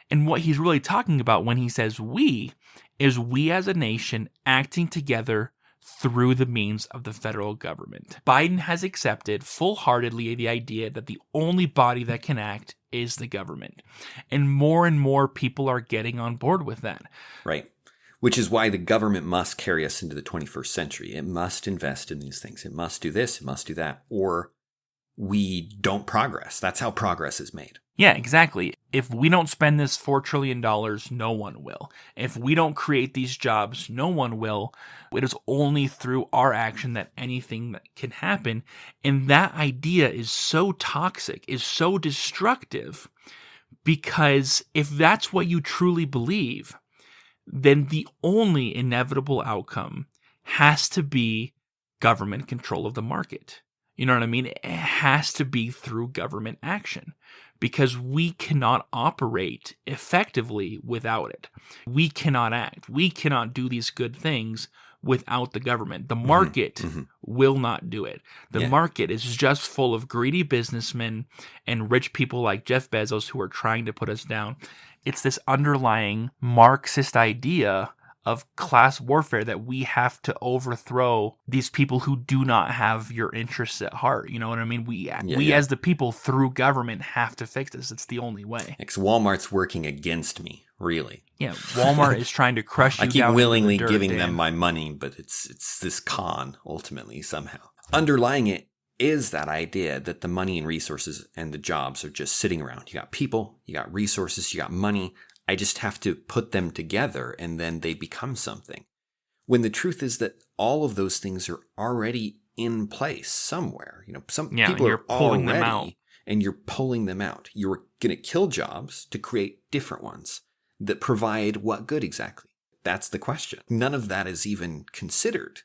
And what he's really talking about when he says we, is we as a nation acting together through the means of the federal government. Biden has accepted full-heartedly the idea that the only body that can act is the government. And more people are getting on board with that. Right. Which is why the government must carry us into the 21st century. It must invest in these things. It must do this, it must do that, or we don't progress. That's how progress is made. Yeah, exactly. If we don't spend this $4 trillion, no one will. If we don't create these jobs, no one will. It is only through our action that anything that can happen. And that idea is so toxic, is so destructive, because if that's what you truly believe, then the only inevitable outcome has to be government control of the market. You know what I mean? It has to be through government action, because we cannot operate effectively without it. We cannot act. We cannot do these good things without the government. The market will not do it. The market is just full of greedy businessmen and rich people like Jeff Bezos who are trying to put us down. It's this underlying Marxist idea of class warfare that we have to overthrow these people who do not have your interests at heart. You know what I mean? We as the people through government have to fix this. It's the only way. Because Walmart's working against me, really. Yeah, Walmart is trying to crush you. I keep down willingly into the dirt, giving Dan. them my money, but it's this con, ultimately, somehow. Underlying it is that idea that the money and resources and the jobs are just sitting around. You got people, you got resources, you got money. I just have to put them together and then they become something. When the truth is that all of those things are already in place somewhere. You know, some people are pulling already, them out. and you're pulling them out. You're going to kill jobs to create different ones that provide what good exactly? That's the question. None of that is even considered.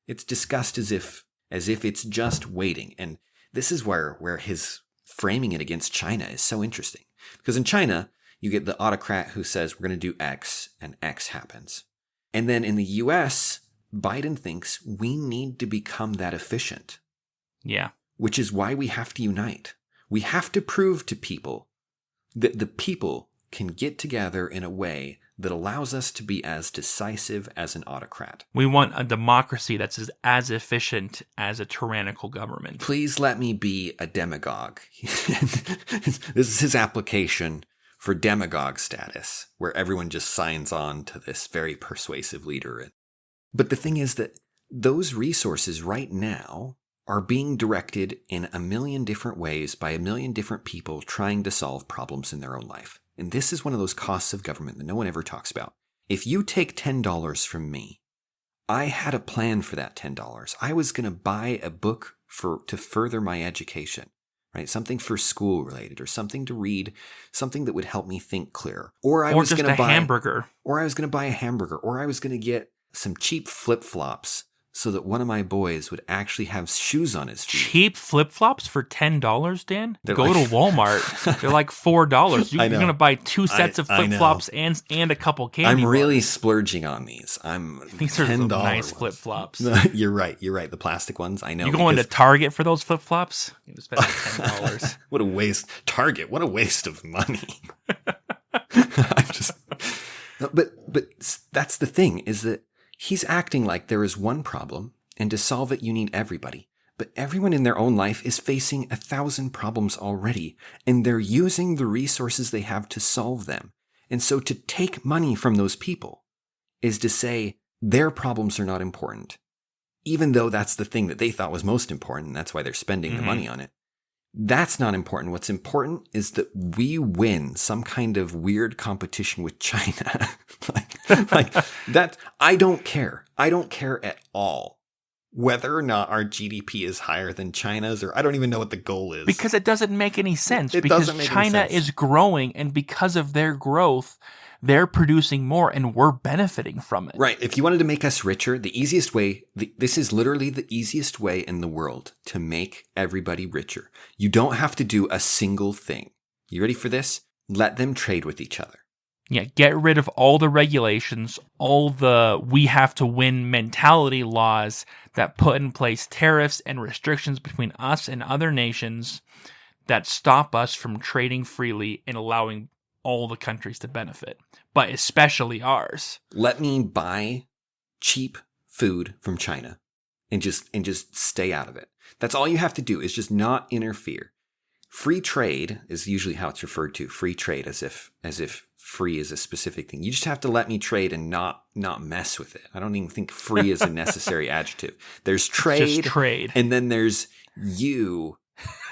It's discussed as if it's just waiting. And this is where his framing it against China is so interesting. Because in China, You get the autocrat who says we're going to do X, and X happens. And then in the US, Biden thinks we need to become that efficient. Yeah. Which is why we have to unite. We have to prove to people that the people can get together in a way that allows us to be as decisive as an autocrat. We want a democracy that's as efficient as a tyrannical government. Please let me be a demagogue. This is his application for demagogue status, where everyone just signs on to this very persuasive leader. But the thing is that those resources right now are being directed in a million different ways by a million different people trying to solve problems in their own life. And this is one of those costs of government that no one ever talks about. If you take $10 from me, I had a plan for that $10. I was going to buy a book to further my education, right? Something for school related, or something to read, something that would help me think clearer. Or I was going to buy a hamburger. Or I was going to buy a hamburger. Or I was going to get some cheap flip-flops so that one of my boys would actually have shoes on his feet. Cheap flip-flops for $10, Dan? Go to Walmart. They're like $4. You're going to buy 2 sets of flip-flops and a couple candy I'm really bars. splurging on these. These are some nice flip-flops. You're right. The plastic ones. I know. You go into Target for those flip-flops? You spend like $10. What a waste. Target, what a waste of money. But that's the thing, is that he's acting like there is one problem, and to solve it, you need everybody. But everyone in their own life is facing 1,000 problems already, and they're using the resources they have to solve them. And so to take money from those people is to say their problems are not important, even though that's the thing that they thought was most important, and that's why they're spending the money on it. That's not important. What's important is that we win some kind of weird competition with China. like that. I don't care. I don't care at all whether or not our GDP is higher than China's, or I don't even know what the goal is. Because it doesn't make any sense. Doesn't make any China sense. is growing, and because of their growth, they're producing more, and we're benefiting from it. Right. If you wanted to make us richer, the easiest way, this is literally the easiest way in the world to make everybody richer. You don't have to do a single thing. You ready for this? Let them trade with each other. Yeah, get rid of all the regulations, all the we have to win mentality laws that put in place tariffs and restrictions between us and other nations that stop us from trading freely and allowing all the countries to benefit, but especially ours. Let me buy cheap food from China and just stay out of it. That's all you have to do, is just not interfere. Free trade is usually how it's referred to. Free trade, as if free is a specific thing. You just have to let me trade and not mess with it. I don't even think free is a necessary adjective. There's trade, and then there's you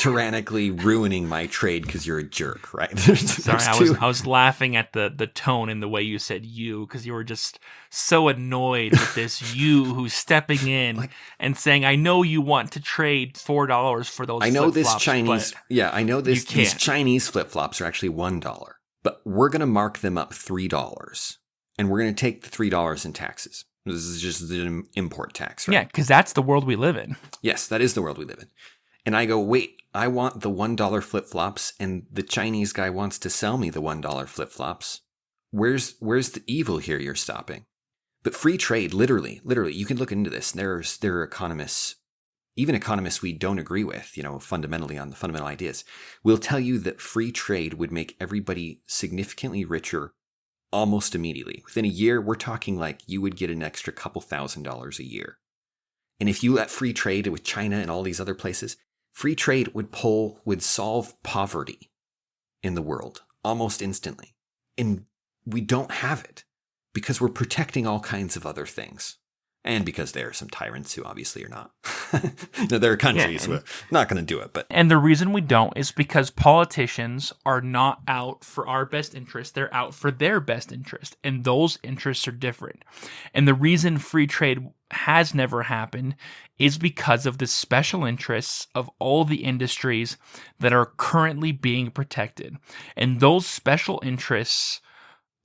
tyrannically ruining my trade because you're a jerk, right? Sorry, I was laughing at the tone and the way you said you, because you were just so annoyed with this you who's stepping in and saying, I know you want to trade $4 for those I know flip-flops, this Chinese, I know these Chinese flip-flops are actually $1, but we're going to mark them up $3, and we're going to take the $3 in taxes. This is just an import tax, right? Yeah, because that's the world we live in. Yes, that is the world we live in. And I go, wait, I want the $1 flip-flops, and the Chinese guy wants to sell me the $1 flip-flops. Where's the evil here you're stopping? But free trade, literally, you can look into this. There are economists, even economists we don't agree with, fundamentally on the fundamental ideas, will tell you that free trade would make everybody significantly richer almost immediately. Within a year, we're talking like you would get an extra couple $1,000s a year. And if you let free trade with China and all these other places, free trade would solve poverty in the world almost instantly. And we don't have it because we're protecting all kinds of other things. And because there are some tyrants who obviously are not. No, there are countries who are not going to do it. And the reason we don't is because politicians are not out for our best interest. They're out for their best interest. And those interests are different. And the reason free trade has never happened is because of the special interests of all the industries that are currently being protected. And those special interests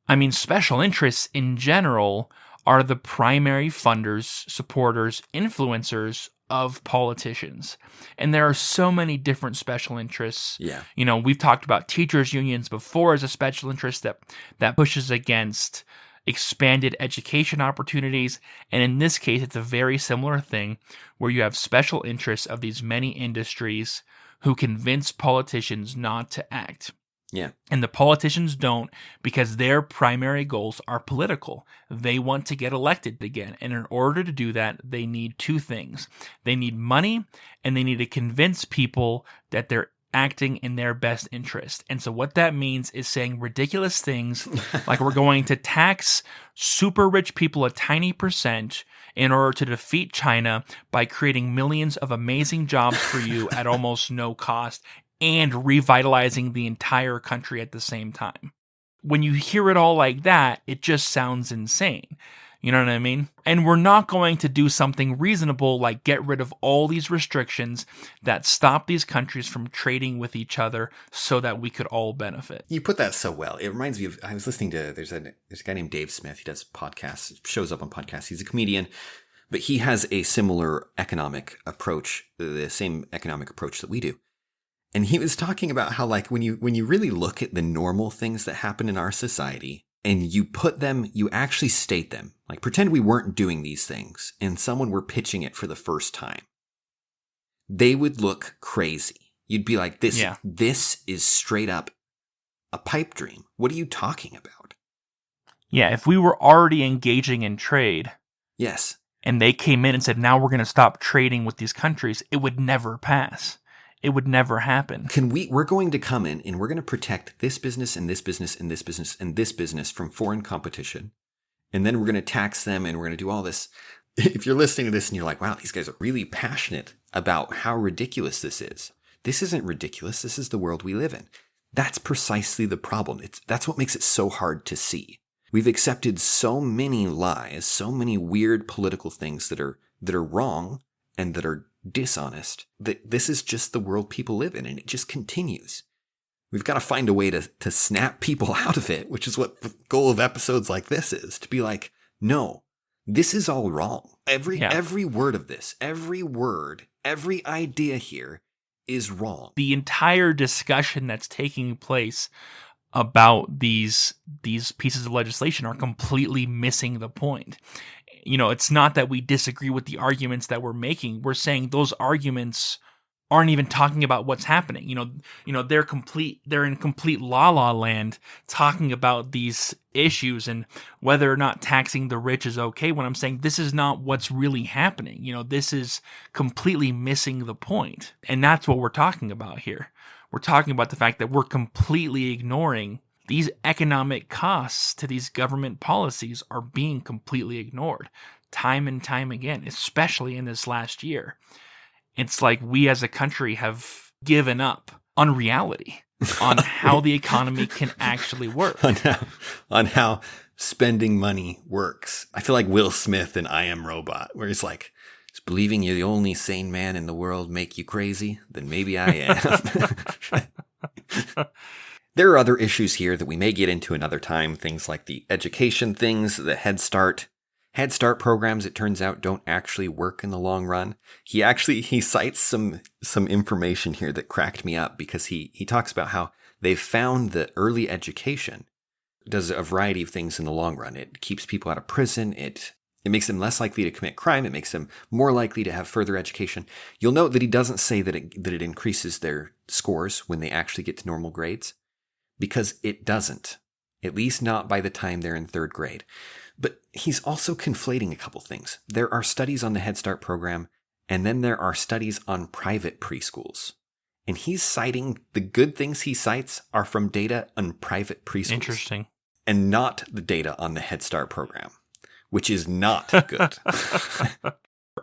in general are the primary funders, supporters, influencers of politicians. And there are so many different special interests. Yeah. We've talked about teachers' unions before as a special interest that pushes against expanded education opportunities. And in this case, it's a very similar thing where you have special interests of these many industries who convince politicians not to act. Yeah. And the politicians don't, because their primary goals are political. They want to get elected again. And in order to do that, they need two things. They need money, and they need to convince people that they're acting in their best interest. And so what that means is saying ridiculous things like we're going to tax super rich people a tiny percent in order to defeat China by creating millions of amazing jobs for you at almost no cost, and revitalizing the entire country at the same time. When you hear it all like that, it just sounds insane. You know what I mean? And we're not going to do something reasonable like get rid of all these restrictions that stop these countries from trading with each other so that we could all benefit. You put that so well. It reminds me of, I was listening to, there's a guy named Dave Smith. He does podcasts, shows up on podcasts. He's a comedian, but he has a similar economic approach, the same economic approach that we do. And he was talking about how, like, when you really look at the normal things that happen in our society and you put them, you actually state them, like pretend we weren't doing these things and someone were pitching it for the first time, they would look crazy. You'd be like, this is straight up a pipe dream. What are you talking about? Yeah, if we were already engaging in trade. Yes. And they came in and said, now we're going to stop trading with these countries, it would never pass. It would never happen. We're going to come in and we're going to protect this business and this business and this business and this business from foreign competition. And then we're going to tax them and we're going to do all this. If you're listening to this and you're like, wow, these guys are really passionate about how ridiculous this is. This isn't ridiculous. This is the world we live in. That's precisely the problem. That's what makes it so hard to see. We've accepted so many lies, so many weird political things that are wrong and that are dishonest, that this is just the world people live in, and it just continues. We've got to find a way to snap people out of it, which is what the goal of episodes like this is, to be like, no, this is all wrong. Every word of this, every word, every idea here is wrong. The entire discussion that's taking place about these pieces of legislation are completely missing the point. It's not that we disagree with the arguments that we're making. We're saying those arguments aren't even talking about what's happening. They're in complete la land talking about these issues and whether or not taxing the rich is okay, when I'm saying this is not what's really happening. This is completely missing the point. And that's what we're talking about here. We're talking about the fact that we're completely ignoring these economic costs to these government policies are being completely ignored time and time again, especially in this last year. It's like we as a country have given up on reality, on how the economy can actually work. on how spending money works. I feel like Will Smith in I Am Robot, where he's like, does believing you're the only sane man in the world make you crazy? Then maybe I am. There are other issues here that we may get into another time, things like the education things, the Head Start. Head Start programs, it turns out, don't actually work in the long run. He cites some information here that cracked me up, because he talks about how they've found that early education does a variety of things in the long run. It keeps people out of prison. It makes them less likely to commit crime. It makes them more likely to have further education. You'll note that he doesn't say that it increases their scores when they actually get to normal grades, because it doesn't, at least not by the time they're in third grade. But he's also conflating a couple things. There are studies on the Head Start program, and then there are studies on private preschools. And he's citing, the good things he cites are from data on private preschools. Interesting. And not the data on the Head Start program, which is not good.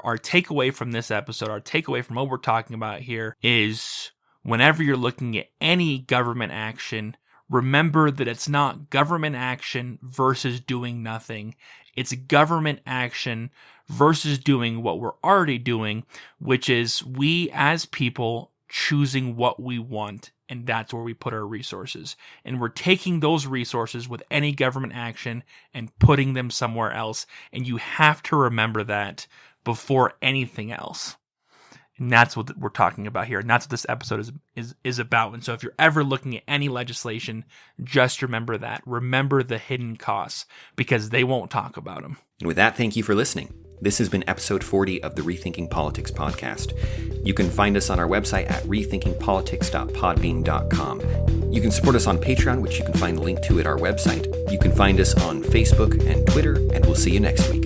Our takeaway from this episode, our takeaway from what we're talking about here is, whenever you're looking at any government action, remember that it's not government action versus doing nothing. It's government action versus doing what we're already doing, which is we as people choosing what we want, and that's where we put our resources. And we're taking those resources with any government action and putting them somewhere else. And you have to remember that before anything else. And that's what we're talking about here. And that's what this episode is about. And so if you're ever looking at any legislation, just remember that. Remember the hidden costs, because they won't talk about them. And with that, thank you for listening. This has been episode 40 of the Rethinking Politics podcast. You can find us on our website at rethinkingpolitics.podbean.com. You can support us on Patreon, which you can find a link to at our website. You can find us on Facebook and Twitter, and we'll see you next week.